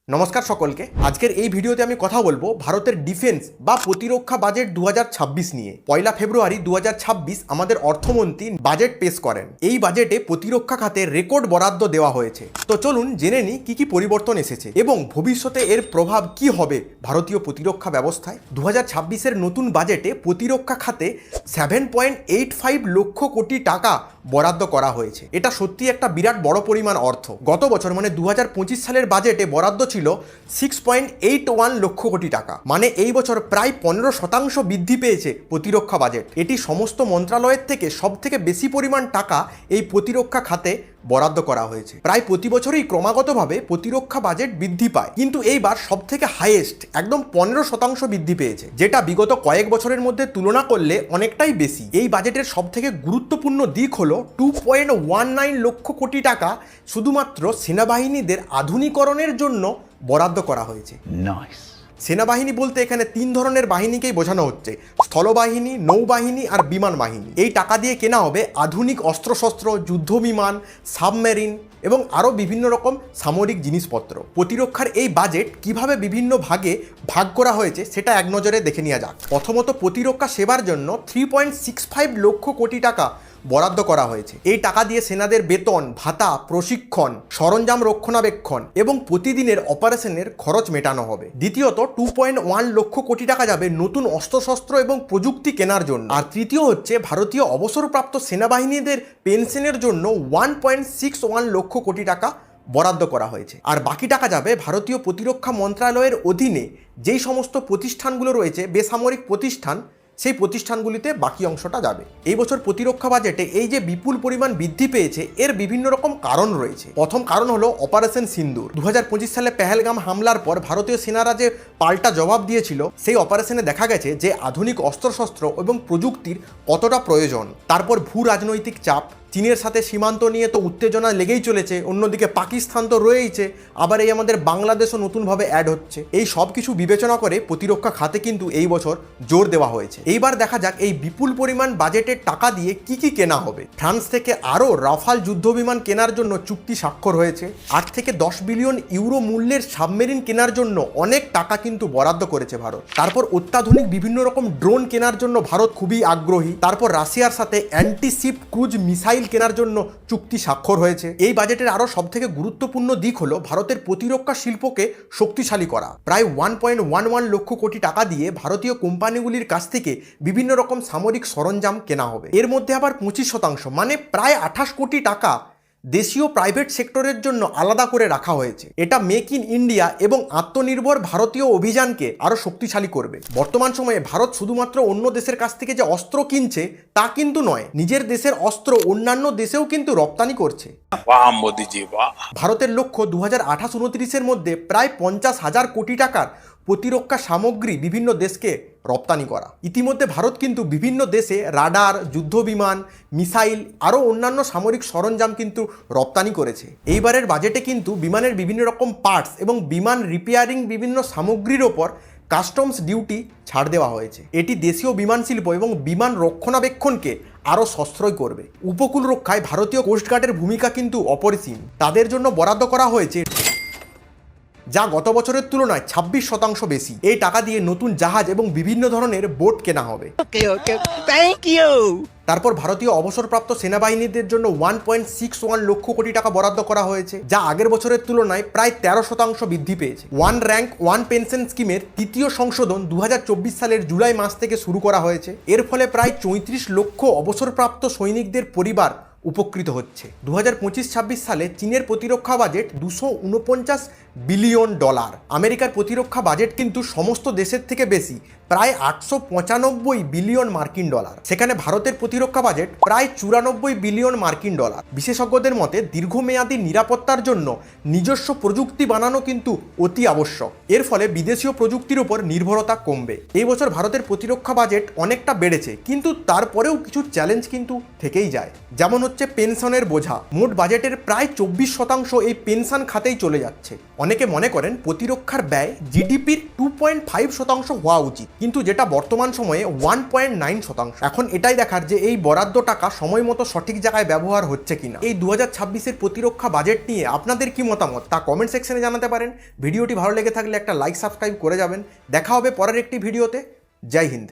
নমস্কার সকলকে। আজকের এই ভিডিওতে আমি কথা বলবো ভারতের ডিফেন্স বা প্রতিরক্ষা বাজেট 2026 নিয়ে। 1 ফেব্রুয়ারি 2026 আমাদের অর্থমন্ত্রী বাজেট পেশ করেন। এই বাজেটে প্রতিরক্ষা খাতে রেকর্ড বরাদ্দ দেওয়া হয়েছে। তো চলুন জেনে নিই কি পরিবর্তন এসেছে এবং ভবিষ্যতে এর প্রভাব কি হবে ভারতীয় প্রতিরক্ষা ব্যবস্থায়। 2026-এর নতুন বাজেটে প্রতিরক্ষা খাতে 7.85 লক্ষ কোটি টাকা বরাদ্দ করা হয়েছে। এটা সত্যি একটা বিরাট বড় পরিমাণ অর্থ। গত বছর মানে 2025 সালের বাজেটে বরাদ্দ ছিল 6.81 লক্ষ কোটি টাকা। মানে এই বছর প্রায় 15% বৃদ্ধি পেয়েছে প্রতিরক্ষা বাজেট। এটি সমস্ত মন্ত্রণালয়ের থেকে সবথেকে বেশি পরিমাণ টাকা এই প্রতিরক্ষা খাতে বরাদ্দ করা হয়েছে। প্রায় প্রতি বছরই ক্রমাগতভাবে প্রতিরক্ষা বাজেট বৃদ্ধি পায়, কিন্তু এইবার সবথেকে হাইয়েস্ট একদম 15% বৃদ্ধি পেয়েছে, যেটা বিগত কয়েক বছরের মধ্যে তুলনা করলে অনেকটাই বেশি। এই বাজেটের সবথেকে গুরুত্বপূর্ণ দিক হলো 2.19 লক্ষ কোটি টাকা শুধুমাত্র সেনাবাহিনীদের আধুনিকরণের জন্য বরাদ্দ করা হয়েছে। সেনাবাহিনী বলতে এখানে 3 ধরনের বাহিনীকেই বোঝানো হচ্ছে: স্থলবাহিনী, নৌবাহিনী আর বিমান বাহিনী। এই টাকা দিয়ে কেনা হবে আধুনিক অস্ত্রশস্ত্র, যুদ্ধ বিমান, সাবমেরিন এবং আরও বিভিন্ন রকম সামরিক জিনিসপত্র। প্রতিরক্ষার এই বাজেট কিভাবে বিভিন্ন ভাগে ভাগ করা হয়েছে সেটা এক নজরে দেখে নেওয়া যাক। প্রথমত, প্রতিরক্ষা সেবার জন্য 3.65 লক্ষ কোটি টাকা বরাদ্দ করা হয়েছে। এই টাকা দিয়ে সেনাদের বেতন, ভাতা, প্রশিক্ষণ, সরঞ্জাম রক্ষণাবেক্ষণ এবং প্রতিদিনের অপারেশনের খরচ মেটানো হবে। দ্বিতীয়ত, 2.1 লক্ষ কোটি টাকা যাবে নতুন অস্ত্রশস্ত্র এবং প্রযুক্তি কেনার জন্য। আর তৃতীয় হচ্ছে ভারতীয় অবসরপ্রাপ্ত সেনাবাহিনীদের পেনশনের জন্য 1.61 লক্ষ কোটি টাকা বরাদ্দ করা হয়েছে। আর বাকি টাকা যাবে ভারতীয় প্রতিরক্ষা মন্ত্রণালয়ের অধীনে যেই সমস্ত প্রতিষ্ঠানগুলো রয়েছে, বেসামরিক প্রতিষ্ঠান, সেই প্রতিষ্ঠানগুলিতে বাকি অংশটা যাবে। এই বছর প্রতিরক্ষা বাজেটে এই যে বিপুল পরিমাণ বৃদ্ধি পেয়েছে এর বিভিন্ন রকম কারণ রয়েছে। প্রথম কারণ হলো অপারেশন সিন্দুর। 2025 সালে পেহেলগাম হামলার পর ভারতীয় সেনারা যে পাল্টা জবাব দিয়েছিল, সেই অপারেশনে দেখা গেছে যে আধুনিক অস্ত্রশস্ত্র এবং প্রযুক্তির কতটা প্রয়োজন। তারপর ভূ রাজনৈতিক চাপ, চীনের সাথে সীমান্ত নিয়ে তো উত্তেজনা লেগেই চলেছে, অন্যদিকে পাকিস্তান তো রয়েইছে, আবার এই আমাদের বাংলাদেশও নতুনভাবে অ্যাড হচ্ছে। এই সব কিছু বিবেচনা করে প্রতিরক্ষা খাতে কিন্তু এই বছর জোর দেওয়া হয়েছে। এইবার দেখা যাক এই বিপুল পরিমাণ বাজেটের টাকা দিয়ে কি কেনা হবে। ফ্রান্স থেকে আরও রাফাল যুদ্ধবিমান কেনার জন্য চুক্তি স্বাক্ষর হয়েছে। 8 থেকে 10 বিলিয়ন ইউরো মূল্যের সাবমেরিন কেনার জন্য অনেক টাকা কিন্তু বরাদ্দ করেছে ভারত। তারপর অত্যাধুনিক বিভিন্ন রকম ড্রোন কেনার জন্য ভারত খুবই আগ্রহী। তারপর রাশিয়ার সাথে অ্যান্টিশিপ ক্রুজ মিসাইল কেনার জন্য চুক্তি স্বাক্ষর হয়েছে। এই বাজেটের আরও সবথেকে গুরুত্বপূর্ণ দিক হলো ভারতের প্রতিরক্ষা শিল্পকে শক্তিশালী করা। প্রায় 1.11 লক্ষ কোটি টাকা দিয়ে ভারতীয় কোম্পানিগুলির কাছ থেকে বিভিন্ন রকম সামরিক সরঞ্জাম কেনা হবে। এর মধ্যে আবার 25% মানে প্রায় 28 কোটি টাকা দেশীয় প্রাইভেট সেক্টরের জন্য আলাদা করে রাখা হয়েছে। এটা মেক ইন ইন্ডিয়া এবং আত্মনির্ভর ভারতীয় অভিযানকে আরও শক্তিশালী করবে। বর্তমান সময়ে ভারত শুধুমাত্র অন্য দেশের কাছ থেকে যে অস্ত্র কিনছে তা কিন্তু নয়, নিজের দেশের অস্ত্র অন্যান্য দেশেও কিন্তু রপ্তানি করছে। ভারতের লক্ষ্য 2028-29-এর মধ্যে প্রায় 50,000 কোটি টাকার প্রতিরক্ষা সামগ্রী বিভিন্ন দেশকে রপ্তানি করা। ইতিমধ্যে ভারত কিন্তু বিভিন্ন দেশে রাডার, যুদ্ধবিমান, মিসাইল আরও অন্যান্য সামরিক সরঞ্জাম কিন্তু রপ্তানি করেছে। এইবারের বাজেটে কিন্তু বিমানের বিভিন্ন রকম পার্টস এবং বিমান রিপেয়ারিং বিভিন্ন সামগ্রীর ওপর কাস্টমস ডিউটি ছাড় দেওয়া হয়েছে। এটি দেশীয় বিমান শিল্প এবং বিমান রক্ষণাবেক্ষণকে আরও সাশ্রয় করবে। উপকূল রক্ষায় ভারতীয় কোস্টগার্ডের ভূমিকা কিন্তু অপরিসীম। তাদের জন্য বরাদ্দ করা হয়েছে যা গত বছরের তুলনায় 26% বেশি। এই টাকা দিয়ে নতুন জাহাজ এবং বিভিন্ন ধরনের বোট কেনা হবে। তারপর ভারতীয় অবসরপ্রাপ্ত সেনাবাহিনীদের জন্য 1.61 লক্ষ কোটি টাকা বরাদ্দ করা হয়েছে, যা আগের বছরের তুলনায় প্রায় 13% বৃদ্ধি পেয়েছে। ওয়ান র্যাঙ্ক ওয়ান পেনশন স্কিমের তৃতীয় সংশোধন 2024 সালের জুলাই মাস থেকে শুরু করা হয়েছে। এর ফলে প্রায় 34 লক্ষ অবসরপ্রাপ্ত সৈনিকদের পরিবার উপকৃত হচ্ছে। 2025-26 সালে চীনের প্রতিরক্ষা বাজেট $249 বিলিয়ন। আমেরিকার প্রতিরক্ষা বাজেট কিন্তু সমস্ত দেশের থেকে বেশি, প্রায় 895 বিলিয়ন মার্কিন ডলার। সেখানে ভারতের প্রতিরক্ষা বাজেট প্রায় 94 বিলিয়ন মার্কিন ডলার। বিশেষজ্ঞদের মতে দীর্ঘমেয়াদী নিরাপত্তার জন্য নিজস্ব প্রযুক্তি বানানো কিন্তু অতি আবশ্যক। এর ফলে বিদেশীয় প্রযুক্তির উপর নির্ভরতা কমবে। এই বছর ভারতের প্রতিরক্ষা বাজেট অনেকটা বেড়েছে, কিন্তু তারপরেও কিছু চ্যালেঞ্জ কিন্তু থেকেই যায়। যেমন হচ্ছে হচ্ছে পেনশনের বোঝা। মোট বাজেটের প্রায় 24% এই পেনশন খাতেই চলে যাচ্ছে। অনেকে মনে করেন প্রতিরক্ষার ব্যয় জিডিপির 2.5% হওয়া উচিত, কিন্তু যেটা বর্তমান সময়ে 1.9%। এখন এটাই দেখার যে এই বরাদ্দ টাকা সময় মতো সঠিক জায়গায় ব্যবহার হচ্ছে কিনা। এই 2026-এর প্রতিরক্ষা বাজেট নিয়ে আপনাদের কি মতামত তা কমেন্ট সেকশনে জানাতে পারেন। ভিডিওটি ভালো লেগে থাকলে একটা লাইক সাবস্ক্রাইব করে যাবেন। দেখা হবে পরের একটি ভিডিওতে। জয় হিন্দ।